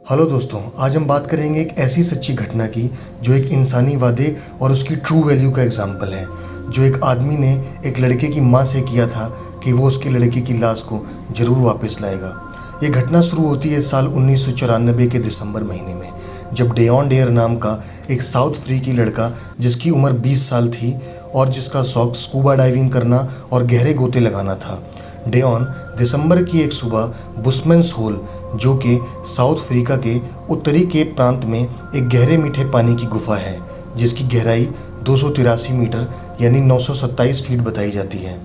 Hello दोस्तों, आज हम बात करेंगे एक ऐसी सच्ची घटना की जो एक इंसानी वादे और उसकी ट्रू वैल्यू का एग्जाम्पल है। जो एक आदमी ने एक लड़के की माँ से किया था कि वो उसके लड़के की लाश को ज़रूर वापस लाएगा। ये घटना शुरू होती है साल 1994 के दिसंबर महीने में, जब डेओन डेयर नाम का एक साउथ अफ्रीकी लड़का जिसकी उम्र 20 साल थी और जिसका शौक स्कूबा डाइविंग करना और गहरे गोते लगाना था। डेओन दिसंबर की एक सुबह बुशमैन्स होल, जो कि साउथ अफ्रीका के उत्तरी केप प्रांत में एक गहरे मीठे पानी की गुफा है जिसकी गहराई 283 मीटर यानी 927 फीट बताई जाती है।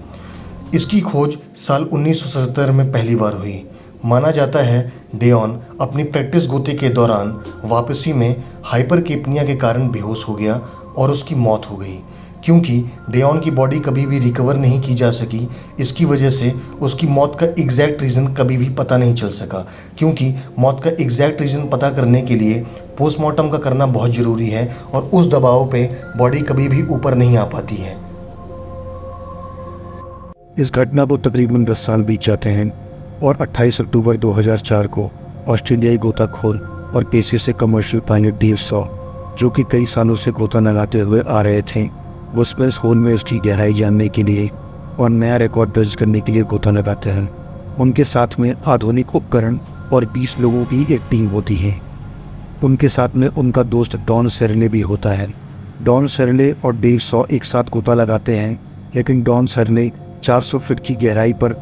इसकी खोज साल 1977 में पहली बार हुई। माना जाता है डेओन अपनी प्रैक्टिस गोते के दौरान वापसी में हाइपरकेपनिया के कारण बेहोश हो गया और उसकी मौत हो गई। क्योंकि डेओन की बॉडी कभी भी रिकवर नहीं की जा सकी, इसकी वजह से उसकी मौत का एग्जैक्ट रीज़न कभी भी पता नहीं चल सका। क्योंकि मौत का एग्जैक्ट रीज़न पता करने के लिए पोस्टमार्टम का करना बहुत ज़रूरी है और उस दबाव पे बॉडी कभी भी ऊपर नहीं आ पाती है। इस घटना को तकरीबन 10 साल बीत जाते हैं और 28 अक्टूबर 2004 को ऑस्ट्रेलियाई गोताखोर और पेशे से कमर्शियल पायलट डेव शॉ, जो कि कई सालों से गोता लगाते हुए आ रहे थे, बुशमैन्स होल में उसकी गहराई जानने के लिए और नया रिकॉर्ड दर्ज करने के लिए गोता लगाते हैं। उनके साथ में आधुनिक उपकरण और 20 लोगों की एक टीम होती है। उनके साथ में उनका दोस्त डॉन सेरले भी होता है। डॉन सेरले और डेव शॉ एक साथ गोता लगाते हैं, लेकिन डॉन सेरले 400 फीट की गहराई पर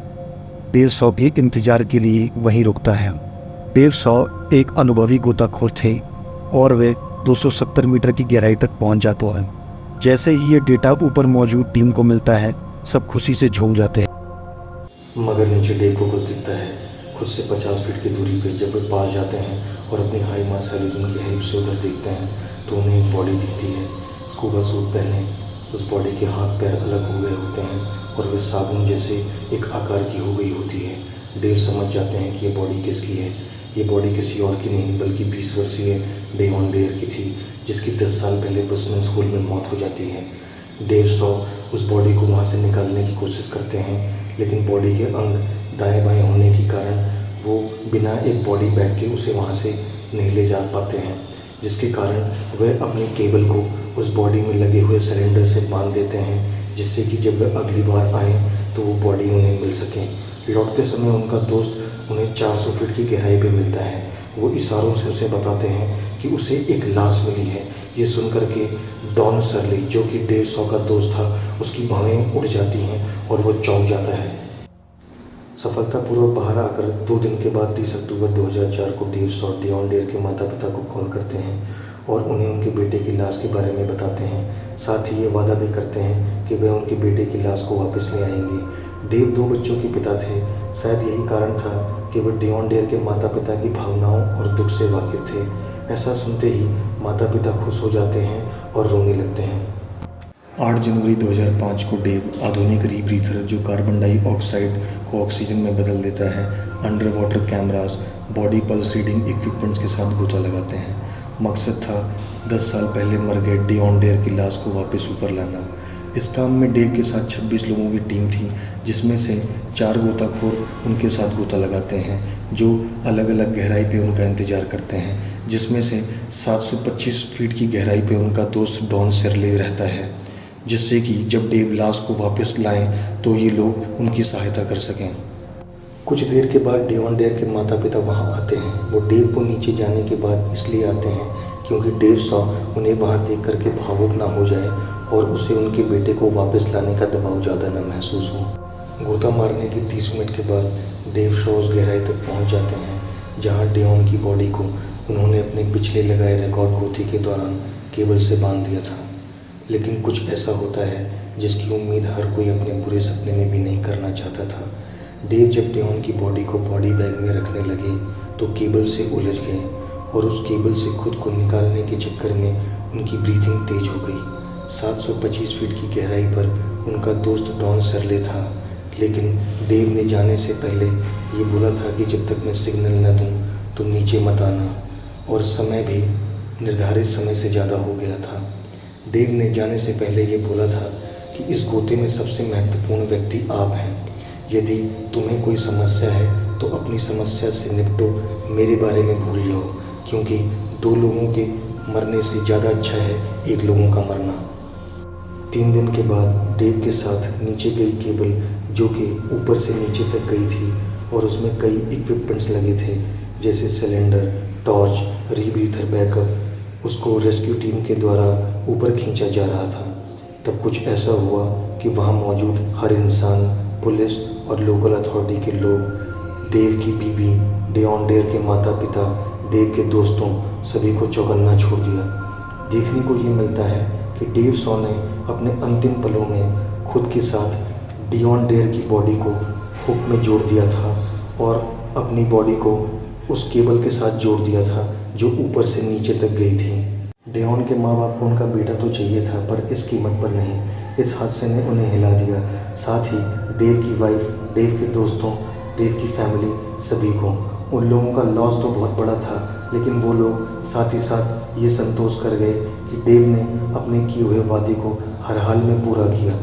डेव शॉ के इंतजार के लिए वहीं रुकता है। डेव शॉ एक अनुभवी गोताखोर थे और वे 270 मीटर की गहराई तक पहुंच जाते हैं। जैसे ही ये डेटा ऊपर मौजूद टीम को मिलता है, सब खुशी से झूम जाते हैं। मगर नीचे डेव को कुछ दिखता है। खुद से 50 फीट की दूरी पे जब वे पास जाते हैं और अपनी हाई मास हैलोजन की हेल्प से उधर देखते हैं तो उन्हें एक बॉडी दिखती है। स्कूबा सूट पहने उस बॉडी के हाथ पैर अलग हो गए होते हैं और वे साबुन जैसे एक आकार की हो गई होती है। डेव समझ जाते हैं कि ये बॉडी किसकी है। ये बॉडी किसी और की नहीं बल्कि 20 वर्षीय डेओन डेयर की थी, जिसकी 10 साल पहले बुशमैन्स होल में मौत हो जाती है। डेव शॉ उस बॉडी को वहाँ से निकालने की कोशिश करते हैं, लेकिन बॉडी के अंग दाएं बाएं होने के कारण वो बिना एक बॉडी बैग के उसे वहाँ से नहीं ले जा पाते हैं, जिसके कारण वह अपनी केबल को उस बॉडी में लगे हुए सिलेंडर से बांध देते हैं, जिससे कि जब वह अगली बार आए तो वो बॉडी उन्हें मिल सके। लौटते समय उनका दोस्त उन्हें 400 फीट की गहराई पे मिलता है। वो इशारों से उसे बताते हैं कि उसे एक लाश मिली है। ये सुनकर के डॉन सर्ली, जो कि डेव शॉ का दोस्त था, उसकी भवें उड़ जाती हैं और वो चौंक जाता है। सफलतापूर्वक बाहर आकर 2 दिन के बाद 30 अक्टूबर 2004 को डेव शॉ डेओन डेयर के माता पिता को कॉल करते हैं और उन्हें उनके बेटे की लाश के बारे में बताते हैं। साथ ही ये वादा भी करते हैं कि वे उनके बेटे की लाश को वापस ले आएंगे। डेव 2 बच्चों के पिता थे। शायद यही कारण था कि वे डेओन डेयर के माता पिता की भावनाओं और दुख से वाकिफ थे। ऐसा सुनते ही माता पिता खुश हो जाते हैं और रोने लगते हैं। 8 जनवरी 2005 को डेव आधुनिक रीब्रीथर, जो कार्बन डाइऑक्साइड को ऑक्सीजन में बदल देता है, under water cameras, body pulse reading equipments के साथ गोता लगाते हैं। मकसद था 10 साल पहले मर गए डेओन डेयर की लाश को वापस ऊपर लाना। इस काम में डेव के साथ 26 लोगों की टीम थी, जिसमें से 4 गोताखोर उनके साथ गोता लगाते हैं, जो अलग अलग गहराई पे उनका इंतज़ार करते हैं, जिसमें से 725 फीट की गहराई पे उनका दोस्त डॉन सेरले रहता है, जिससे कि जब डेव लाश को वापस लाएं तो ये लोग उनकी सहायता कर सकें। कुछ देर के बाद डेओन डेयर के माता पिता वहाँ आते हैं। वो डेव को नीचे जाने के बाद इसलिए आते हैं क्योंकि डेव शॉ उन्हें वहाँ देख करके भावुक ना हो जाए और उसे उनके बेटे को वापस लाने का दबाव ज़्यादा न महसूस हो। गोता मारने के 30 मिनट के बाद डेव शॉ उस गहराई तक पहुँच जाते हैं जहाँ डेओन की बॉडी को उन्होंने अपने पिछले लगाए रिकॉर्ड गोती के दौरान केबल से बांध दिया था। लेकिन कुछ ऐसा होता है जिसकी उम्मीद हर कोई अपने बुरे सपने में भी नहीं करना चाहता था। डेव जब डेओन की बॉडी को बॉडी बैग में रखने लगे तो केबल से उलझ गए और उस केबल से खुद को निकालने के चक्कर में उनकी ब्रीथिंग तेज हो गई। 725 फीट की गहराई पर उनका दोस्त डॉन सर्ले था, लेकिन डेव ने जाने से पहले ये बोला था कि जब तक मैं सिग्नल न दूं तुम नीचे मत आना, और समय भी निर्धारित समय से ज़्यादा हो गया था। डेव ने जाने से पहले ये बोला था कि इस गोते में सबसे महत्वपूर्ण व्यक्ति आप हैं। यदि तुम्हें कोई समस्या है तो अपनी समस्या से निपटो, मेरे बारे में भूल जाओ। क्योंकि 2 लोगों के मरने से ज़्यादा अच्छा है 1 लोगों का मरना। 3 दिन के बाद डेव के साथ नीचे गई केबल, जो कि ऊपर से नीचे तक गई थी और उसमें कई इक्विपमेंट्स लगे थे, जैसे सिलेंडर, टॉर्च, रीब्रीथर बैकअप। उसको रेस्क्यू टीम के द्वारा ऊपर खींचा जा रहा था। तब कुछ ऐसा हुआ कि वहाँ मौजूद हर इंसान, पुलिस और लोकल अथॉरिटी के लोग, डेव की बीवी, डेओन डेयर के माता पिता, डेव के दोस्तों, सभी को चौकन्ना छोड़ दिया। देखने को ये मिलता है कि डेव सॉ ने अपने अंतिम पलों में खुद के साथ डेओन डेयर की बॉडी को हुक में जोड़ दिया था और अपनी बॉडी को उस केबल के साथ जोड़ दिया था जो ऊपर से नीचे तक गई थी। डेओन के माँ बाप को उनका बेटा तो चाहिए था, पर इस कीमत पर नहीं। इस हादसे ने उन्हें हिला दिया, साथ ही डेव की वाइफ, डेव के दोस्तों, डेव की फैमिली, सभी को। उन लोगों का लॉस तो बहुत बड़ा था, लेकिन वो लोग साथ ही साथ ये संतोष कर गए कि डेव ने अपने किए हुए वादे को हर हाल में पूरा किया।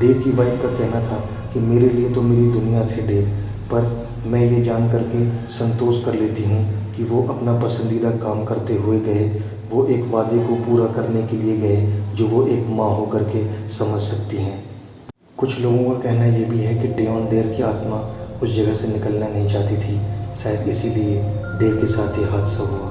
डेव की वाइफ का कहना था कि मेरे लिए तो मेरी दुनिया थे डेव, पर मैं ये जान करके संतोष कर लेती हूँ कि वो अपना पसंदीदा काम करते हुए गए। वो एक वादे को पूरा करने के लिए गए जो वो एक माँ होकर के समझ सकती हैं। कुछ लोगों का कहना ये भी है कि डेओन डेयर की आत्मा उस जगह से निकलना नहीं चाहती थी, शायद इसीलिए डेव के साथ ये हादसा हुआ।